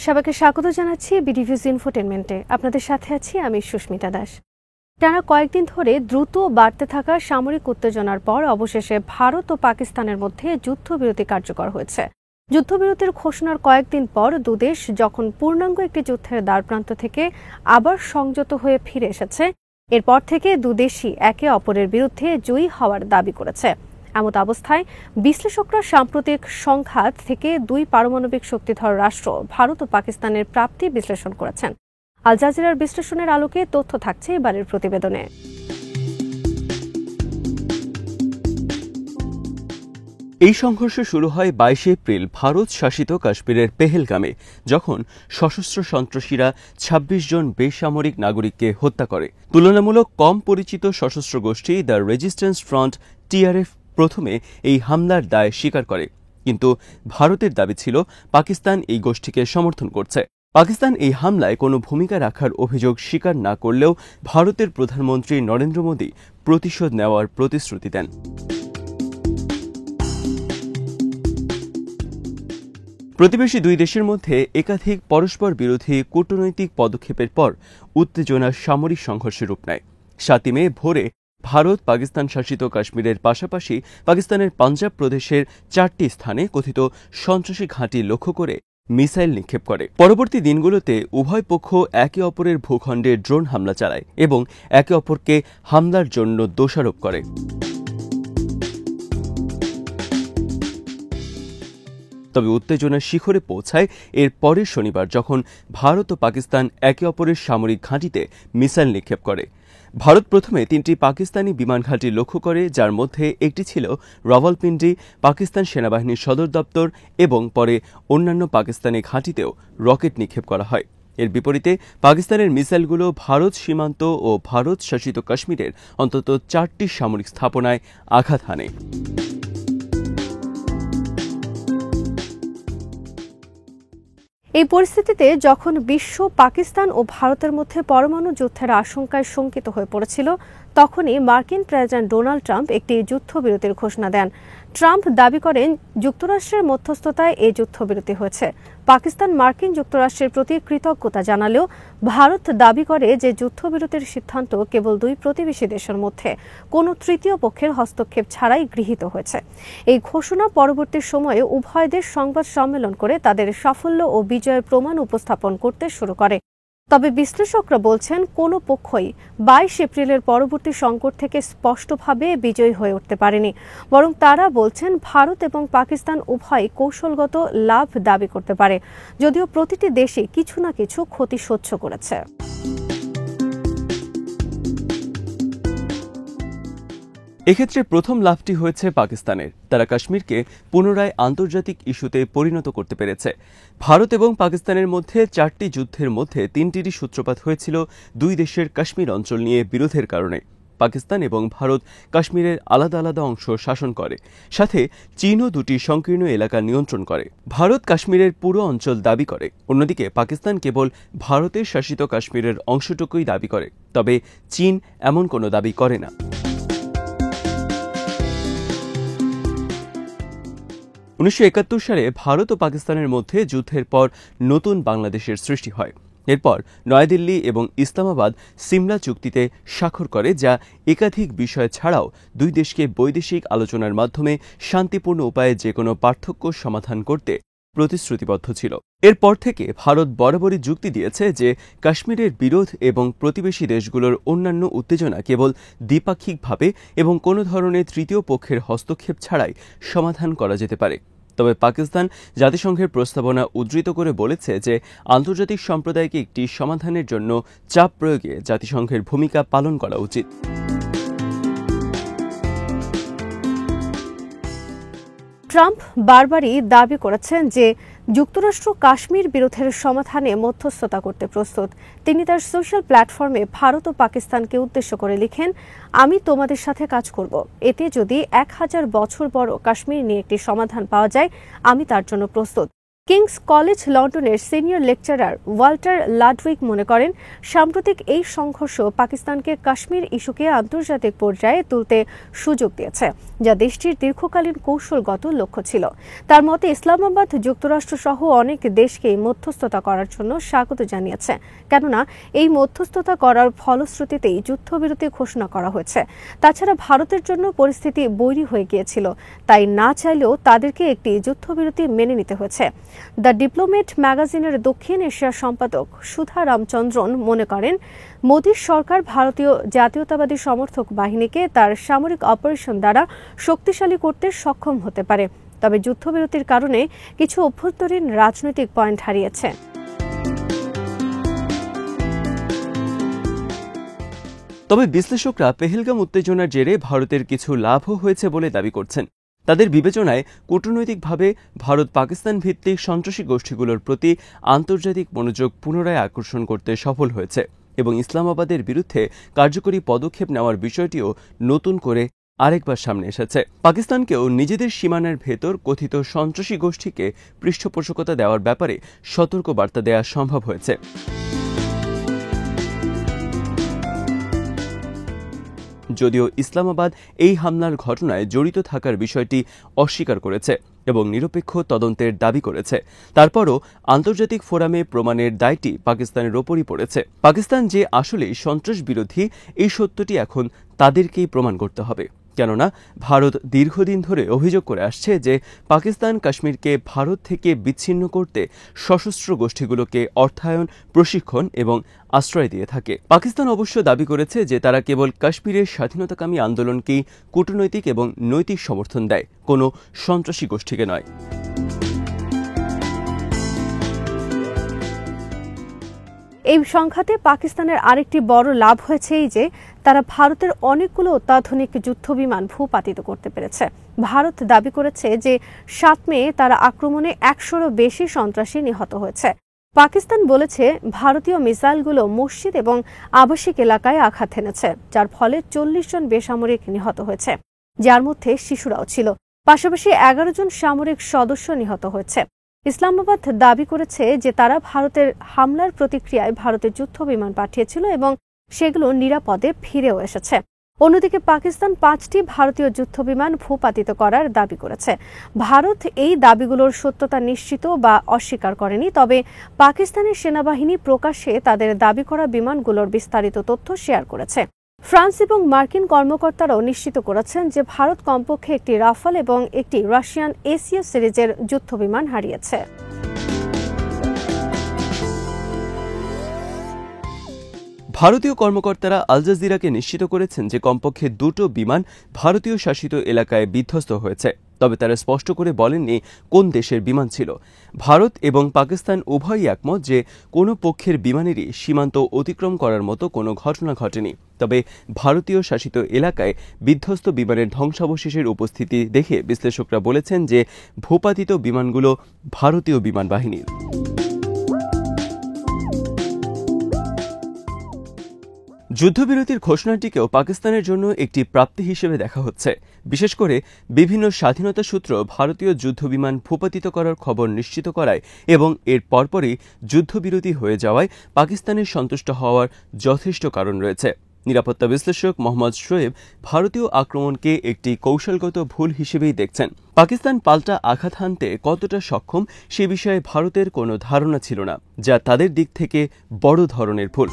সবাইকে স্বাগত জানাচ্ছি বিডিভিউজ ইনফোটেনমেন্টে। আপনাদের সাথে আছি আমি সুস্মিতা দাস। টানা কয়েকদিন ধরে দ্রুত বাড়তে থাকা সামরিক উত্তেজনার পর অবশেষে ভারত ও পাকিস্তানের মধ্যে যুদ্ধবিরতি কার্যকর হয়েছে। যুদ্ধবিরতির ঘোষণার কয়েকদিন পর দুদেশ যখন পূর্ণাঙ্গ একটি যুদ্ধের দ্বারপ্রান্ত থেকে আবার সংযত হয়ে ফিরে এসেছে, এরপর থেকে দুদেশই একে অপরের বিরুদ্ধে জয়ী হওয়ার দাবি করেছে। এমত অবস্থায় বিশ্লেষকরা সাম্প্রতিক সংঘাত থেকে দুই পারমাণবিক শক্তিধর রাষ্ট্র ভারত ও পাকিস্তানের প্রাপ্তি বিশ্লেষণ করেছেন। আল জাজিরার বিশ্লেষণের আলোকে তথ্য থাকছে এবারের প্রতিবেদনে। এই সংঘর্ষ শুরু হয় 22 এপ্রিল ভারত শাসিত কাশ্মীরের পেহেলগামে, যখন সশস্ত্র সন্ত্রাসীরা 26 জন বেসামরিক নাগরিককে হত্যা করে। তুলনামূলক কম পরিচিত সশস্ত্র গোষ্ঠী দ্য রেজিস্ট্যান্স ফ্রন্ট টিআরএফ প্রথমে এই হামলার দায় স্বীকার করে, কিন্তু ভারতের দাবি ছিল পাকিস্তান এই গোষ্ঠীকে সমর্থন করছে। পাকিস্তান এই হামলায় কোনো ভূমিকা রাখার অভিযোগ স্বীকার না করলেও ভারতের প্রধানমন্ত্রী নরেন্দ্র মোদী প্রতিশোধ নেওয়ার প্রতিশ্রুতি দেন। প্রতিবেশী দুই দেশের মধ্যে একাধিক পরস্পর বিরোধী কূটনৈতিক পদক্ষেপের পর উত্তেজনা সামরিক সংঘর্ষের রূপ নেয়। 7 মে ভোরে ভারত পাকিস্তান শাসিত কাশ্মীরের পাশাপাশি পাকিস্তানের পাঞ্জাব প্রদেশের 4টি স্থানে কথিত সন্ত্রাসী ঘাঁটি লক্ষ্য করে মিসাইল নিক্ষেপ করে। পরবর্তী দিনগুলোতে উভয় পক্ষ একে অপরের ভূখণ্ডে ড্রোন হামলা চালায় এবং একে অপরকে হামলার জন্য দোষারোপ করে। তবে উত্তেজনার শিখরে পৌঁছায় এর পরের শনিবার, যখন ভারত ও পাকিস্তান একে অপরের সামরিক ঘাঁটিতে মিসাইল নিক্ষেপ করে। ভারত প্রথমে 3টি পাকিস্তানি বিমান ঘাঁটি লক্ষ্য করে, যার মধ্যে একটি ছিল রাওয়ালপিন্ডি পাকিস্তান সেনাবাহিনীর সদর দপ্তর, এবং পরে অন্যান্য পাকিস্তানি ঘাঁটিতেও রকেট নিক্ষেপ করা হয়। এর বিপরীতে পাকিস্তানের মিসাইলগুলো ভারত সীমান্ত ও ভারত শাসিত কাশ্মীরের অন্তত 4টি সামরিক স্থাপনায় আঘাত হানে। এই পরিস্থিতিতে যখন বিশ্ব পাকিস্তান ও ভারতের মধ্যে পরমাণু যুদ্ধের আশঙ্কায় শঙ্কিত হয়ে পড়েছিল, তখনই মার্কিন প্রেসিডেন্ট ডোনাল্ড ট্রাম্প একটি যুদ্ধবিরতির ঘোষণা দেন। ট্রাম্প দাবি করেন যুক্তরাষ্ট্রের মধ্যস্থতায় এই যুদ্ধবিরতি হয়েছে। পাকিস্তান মার্কিন যুক্তরাষ্ট্রের প্রতি কৃতজ্ঞতা জানালেও ভারত দাবি করে যে যুদ্ধবিরতির সিদ্ধান্ত কেবল দুই প্রতিবেশী দেশের মধ্যে কোনো তৃতীয় পক্ষের হস্তক্ষেপ ছাড়াই গৃহীত হয়েছে। এই ঘোষণা পরবর্তী সময়ে উভয় দেশ সংবাদ সম্মেলন করে তাদের সাফল্য ও বিজয়ের প্রমাণ উপস্থাপন করতে শুরু করে। তবে বিশ্লেষকরা বলছেন কোনো পক্ষই 22 এপ্রিলের পরবর্তী সংকট থেকে স্পষ্টভাবে বিজয়ী হয়ে উঠতে পারেনি, বরং তারা বলছেন ভারত এবং পাকিস্তান উভয় কৌশলগত লাভ দাবি করতে পারে, যদিও প্রতিটি দেশই কিছু না কিছু ক্ষতি সহ্য করেছে। এক্ষেত্রে প্রথম লাভটি হয়েছে পাকিস্তানের। তারা কাশ্মীরকে পুনরায় আন্তর্জাতিক ইস্যুতে পরিণত করতে পেরেছে। ভারত এবং পাকিস্তানের মধ্যে 4টি যুদ্ধের মধ্যে 3টিরই সূত্রপাত হয়েছিল দুই দেশের কাশ্মীর অঞ্চল নিয়ে বিরোধের কারণে। পাকিস্তান এবং ভারত কাশ্মীরের আলাদা আলাদা অংশ শাসন করে, সাথে চীনও 2টি সংকীর্ণ এলাকা নিয়ন্ত্রণ করে। ভারত কাশ্মীরের পুরো অঞ্চল দাবি করে, অন্যদিকে পাকিস্তান কেবল ভারতের শাসিত কাশ্মীরের অংশটুকুই দাবি করে। তবে চীন এমন কোনো দাবি করে না। 1971 সালে ভারত ও পাকিস্তানের মধ্যে যুদ্ধের পর নতুন বাংলাদেশের সৃষ্টি হয়। এরপর নয়াদিল্লি এবং ইসলামাবাদ সিমলা চুক্তিতে স্বাক্ষর করে, যা একাধিক বিষয় ছাড়াও দুই দেশকে বৈদেশিক আলোচনার মাধ্যমে শান্তিপূর্ণ উপায়ে যে কোনো পার্থক্য সমাধান করতে প্রতিশ্রুতিবদ্ধ ছিল। এরপর থেকে ভারত বরাবরই যুক্তি দিয়েছে যে কাশ্মীরের বিরোধ এবং প্রতিবেশী দেশগুলোর অন্যান্য উত্তেজনা কেবল দ্বিপাক্ষিকভাবে এবং কোনো ধরনের তৃতীয় পক্ষের হস্তক্ষেপ ছাড়াই সমাধান করা যেতে পারে। তবে পাকিস্তান জাতিসংঘের প্রস্তাবনা উদ্ধৃত করে বলেছে যে আন্তর্জাতিক সম্প্রদায়কে একটি সমাধানের জন্য চাপ প্রয়োগে জাতিসংঘের ভূমিকা পালন করা উচিত। ট্রাম্প বারবারই দাবি করেছেন যে যুক্তরাষ্ট্র কাশ্মীর বিরোধের সমাধানে মধ্যস্থতা করতে প্রস্তুত। তিনি তার সোশ্যাল প্ল্যাটফর্মে ভারত ও পাকিস্তানকে উদ্দেশ্য করে লিখেন, আমি তোমাদের সাথে কাজ করব। এতে যদি 1000 বছর বড় কাশ্মীর নিয়ে একটি সমাধান পাওয়া যায়, আমি তার জন্য প্রস্তুত। কিংস কলেজ লন্ডনের সিনিয়র লেকচারার ওয়াল্টার লাডউইক মনে করেন, সাম্প্রতিক এই সংঘর্ষ পাকিস্তানকে কাশ্মীর ইস্যুকে আন্তর্জাতিক পর্যায়ে তুলতে সুযোগ দিয়েছে, যা দেশটির দীর্ঘকালীন কৌশলগত লক্ষ্য ছিল। তার মতে ইসলামাবাদ যুক্তরাষ্ট্রসহ অনেক দেশকেই মধ্যস্থতা করার জন্য স্বাগত জানিয়েছে, কেননা এই মধ্যস্থতা করার ফলশ্রুতিতেই যুদ্ধবিরতি ঘোষণা করা হয়েছে। তাছাড়া ভারতের জন্য পরিস্থিতি বৈরী হয়ে গিয়েছিল, তাই না চাইলেও তাদেরকে একটি যুদ্ধবিরতি মেনে নিতে হয়েছে। দ্য ডিপ্লোমেট ম্যাগাজিনের দক্ষিণ এশিয়ার সম্পাদক সুধা রামচন্দ্রন মনে করেন, মোদীর সরকার ভারতীয় জাতীয়তাবাদী সমর্থক বাহিনীকে তার সামরিক অপারেশন দ্বারা শক্তিশালী করতে সক্ষম হতে পারে, তবে যুদ্ধবিরতির কারণে কিছু অভ্যন্তরীণ রাজনৈতিক পয়েন্ট হারিয়েছে। তবে বিশ্লেষকরা পেহেলগাম উত্তেজনার জেরে ভারতের কিছু লাভও হয়েছে বলে দাবি করছেন। তাদের বিবেচনায় কূটনৈতিকভাবে ভারত পাকিস্তান ভিত্তিক সন্ত্রাসী গোষ্ঠীগুলোর প্রতি আন্তর্জাতিক মনোযোগ পুনরায় আকর্ষণ করতে সফল হয়েছে এবং ইসলামাবাদের বিরুদ্ধে কার্যকরী পদক্ষেপ নেওয়ার বিষয়টিও নতুন করে আরেকবার সামনে এসেছে। পাকিস্তানকেও নিজেদের সীমানার ভেতর কথিত সন্ত্রাসী গোষ্ঠীকে পৃষ্ঠপোষকতা দেওয়ার ব্যাপারে সতর্ক বার্তা দেওয়া সম্ভব হয়েছে। যদিও ইসলামাবাদ এই হামলার ঘটনায় জড়িত থাকার বিষয়টি অস্বীকার করেছে এবং নিরপেক্ষ তদন্তের দাবি করেছে, তারপরও আন্তর্জাতিক ফোরামে প্রমাণের দায়টি পাকিস্তানের ওপরই পড়েছে। পাকিস্তান যে আসলেই সন্ত্রাস বিরোধী, এই সত্যটি এখন তাদেরকেই প্রমাণ করতে হবে, কেননা ভারত দীর্ঘদিন ধরে অভিযোগ করে আসছে যে পাকিস্তান কাশ্মীরকে ভারত থেকে বিচ্ছিন্ন করতে সশস্ত্র গোষ্ঠীগুলোকে অর্থায়ন, প্রশিক্ষণ এবং আশ্রয় দিয়ে থাকে। পাকিস্তান অবশ্য দাবি করেছে যে তারা কেবল কাশ্মীরের স্বাধীনতাকামী আন্দোলনকেই কূটনৈতিক এবং নৈতিক সমর্থন দেয়, কোনো সন্ত্রাসী গোষ্ঠীকে নয়। এই সংঘাতে পাকিস্তানের আরেকটি বড় লাভ হয়েছে এই যে তারা ভারতের অনেকগুলো অত্যাধুনিক যুদ্ধবিমান ভূপাতিত করতে পেরেছে। ভারত দাবি করেছে যে 7 মে তারা আক্রমণে 100-রও বেশি সন্ত্রাসী নিহত হয়েছে। পাকিস্তান বলেছে ভারতীয় মিসাইলগুলো মসজিদ এবং আবাসিক এলাকায় আঘাত হেনেছে, যার ফলে 40 জন বেসামরিক নিহত হয়েছে, যার মধ্যে শিশুরাও ছিল। পাশাপাশি 11 জন সামরিক সদস্য নিহত হয়েছে। ইসলামাবাদ দাবি করেছে যে তারা ভারতের হামলার প্রতিক্রিয়ায় ভারতের যুদ্ধবিমান পাঠিয়েছিল এবং সেগুলো নিরাপদে ফিরেও এসেছে। অন্যদিকে পাকিস্তান 5টি ভারতীয় যুদ্ধবিমান ভূপাতিত করার দাবি করেছে। ভারত এই দাবিগুলোর সত্যতা নিশ্চিত বা অস্বীকার করেনি, তবে পাকিস্তানের সেনাবাহিনী প্রকাশ্যে তাদের দাবি করা বিমানগুলোর বিস্তারিত তথ্য শেয়ার করেছে। ফ্রান্স এবং মার্কিন কর্মকর্তারাও নিশ্চিত করেছেন যে ভারত কমপক্ষে একটি রাফাল এবং একটি রাশিয়ান এসিও সিরিজের যুদ্ধবিমান হারিয়েছে। ভারতীয় কর্মকর্তারা আল জাজিরাকে নিশ্চিত করেছেন যে কমপক্ষে 2টো বিমান ভারতীয় শাসিত এলাকায় বিধ্বস্ত হয়েছে, তবে তারা স্পষ্ট করে বলেননি কোন দেশের বিমান ছিল। ভারত এবং পাকিস্তান উভয়ই একমত যে কোনো পক্ষের বিমানেরই সীমান্ত অতিক্রম করার মতো কোনো ঘটনা ঘটেনি, তবে ভারতীয় শাসিত এলাকায় বিধ্বস্ত বিমানের ধ্বংসাবশেষের উপস্থিতি দেখে বিশ্লেষকরা বলেছেন যে ভূপাতিত বিমানগুলো ভারতীয় বিমান বাহিনীর। যুদ্ধবিরতির ঘোষণাটিকেও পাকিস্তানের জন্য একটি প্রাপ্তি হিসেবে দেখা হচ্ছে। বিশেষ করে বিভিন্ন স্বাধীনতা সূত্র ভারতীয় যুদ্ধবিমান ভূপাতিত করার খবর নিশ্চিত করায় এবং এর পরপরই যুদ্ধবিরতি হয়ে যাওয়ায় পাকিস্তানের সন্তুষ্ট হওয়ার যথেষ্ট কারণ রয়েছে। নিরাপত্তা বিশ্লেষক মোহাম্মদ শোয়েব ভারতীয় আক্রমণকে একটি কৌশলগত ভুল হিসেবেই দেখছেন। পাকিস্তান পাল্টা আঘাত হানতে কতটা সক্ষম সে বিষয়ে ভারতের কোনো ধারণা ছিল না, যা তাদের দিক থেকে বড় ধরনের ভুল।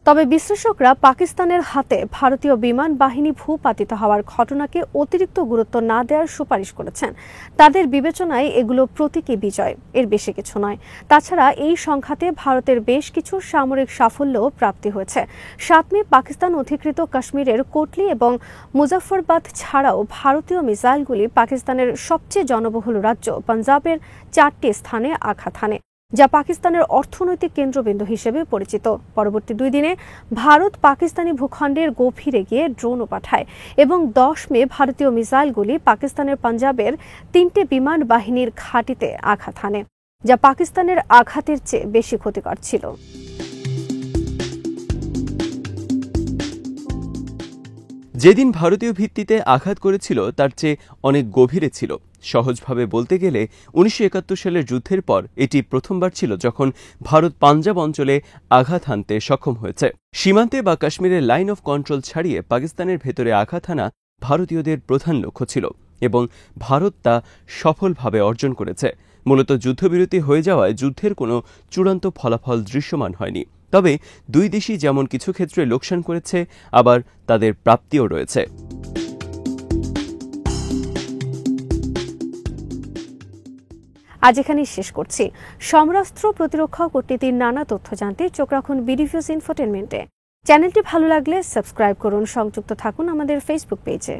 তবে বিশ্লেষকরা পাকিস্তানের হাতে ভারতীয় বিমান বাহিনী ভূপাতিত হওয়ার ঘটনাকে অতিরিক্ত গুরুত্ব না দেওয়ার সুপারিশ করেছেন। তাদের বিবেচনায় এগুলো প্রতীকী বিজয়, এর বেশি কিছু নয়। তাছাড়া এই সংঘাতে ভারতের বেশ কিছু সামরিক সাফল্যও প্রাপ্তি হয়েছে। 7 মে পাকিস্তান অধিকৃত কাশ্মীরের কোটলি এবং মুজাফফরবাদ ছাড়াও ভারতীয় মিসাইলগুলি পাকিস্তানের সবচেয়ে জনবহুল রাজ্য পাঞ্জাবের 4টি স্থানে আঘাত হানে, যা পাকিস্তানের অর্থনৈতিক কেন্দ্রবিন্দু হিসেবে পরিচিত। পরবর্তী 2 দিনে ভারত পাকিস্তানি ভূখণ্ডের গভীরে গিয়ে ড্রোনও পাঠায় এবং 10 মে ভারতীয় মিসাইলগুলি পাকিস্তানের পাঞ্জাবের 3টে বিমান বাহিনীর ঘাঁটিতে আঘাত হানে, যা পাকিস্তানের আঘাতের চেয়ে বেশি ক্ষতিকর ছিল। যেদিন ভারতীয় ভিত্তিতে আঘাত করেছিল তার চেয়ে অনেক গভীরে ছিল। সহজভাবে বলতে গেলে ১৯৭১ সালের যুদ্ধের পর এটি প্রথমবার ছিল যখন ভারত পাঞ্জাব অঞ্চলে আঘাত হানতে সক্ষম হয়েছে। সীমান্তে বা কাশ্মীরের লাইন অফ কন্ট্রোল ছাড়িয়ে পাকিস্তানের ভেতরে আঘাত হানা ভারতীয়দের প্রধান লক্ষ্য ছিল এবং ভারত তা সফলভাবে অর্জন করেছে। মূলত যুদ্ধবিরতি হয়ে যাওয়ায় যুদ্ধের কোনো চূড়ান্ত ফলাফল দৃশ্যমান হয়নি, তবে দুই দেশই যেমন কিছু ক্ষেত্রে লোকসান করেছে, আবার তাদের প্রাপ্তিও রয়েছে। আজ এখানেই শেষ করছি। সমরাস্ত্র, প্রতিরক্ষা ও কূটনীতির নানা তথ্য জানতে চোখ রাখুন বিডিভিউজ ইনফোটেনমেন্টে। চ্যানেলটি ভালো লাগলে সাবস্ক্রাইব করুন, সংযুক্ত থাকুন আমাদের ফেসবুক পেজে।